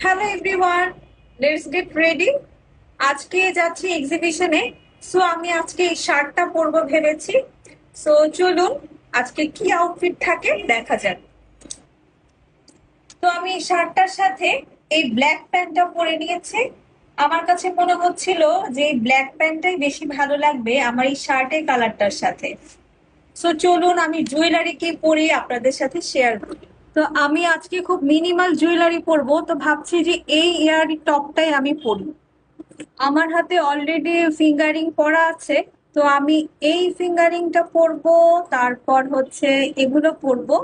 Hello everyone, let's get ready. আজকে যাচ্ছি এক্সিবিশনে। So আমি আজকে এই শার্টটা পরবো ভেবেছি। সো চলুন আজকে কি আউটফিট থাকে দেখা যাক। তো আমি এই শার্টটার সাথে এই ব্ল্যাক প্যান্টটা পরে নিয়েছি। আমার কাছে মনে হচ্ছিল যে এই ব্ল্যাক প্যান্টটাই বেশি ভালো লাগবে আমার এই শার্টের কালারটার সাথে। সো চলুন আমি জুয়েলারি কি পরি আপনাদের সাথে শেয়ার করি। তো আমি আজকে খুব মিনিমাল জুয়েলারি পরবো, তো ভাবছি যে এই ইয়ার টপটাই আমি পরি। আমার হাতে অলরেডি ফিঙ্গারিং করা আছে, তো আমি এই ফিঙ্গারিংটা পরবো। তারপর হচ্ছে এগুলো পরবো।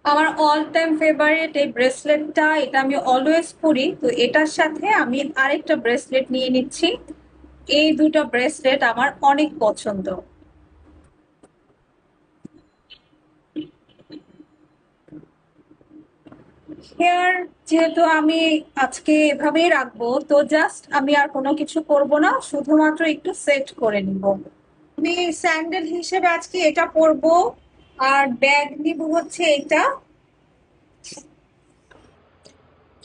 আমার অল টাইম ফেভারিট এই ব্রেসলেটটা, এটা আমি অলওয়েজ পরি। তো এটার সাথে আমি আরেকটা ব্রেসলেট নিয়ে নিচ্ছি। এই দুটো ব্রেসলেট আমার অনেক পছন্দ। হেয়ার যেহেতু আমি আজকে এভাবেই রাখবো, তো জাস্ট আমি আর কোনো কিছু করব না, শুধুমাত্র একটু সেট করে নিব। আমি স্যান্ডেল হিসেবে আজকে এটা পরবো। আর ব্যাগ নিব হচ্ছে এটা।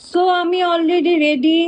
সো আমি অলরেডি রেডি।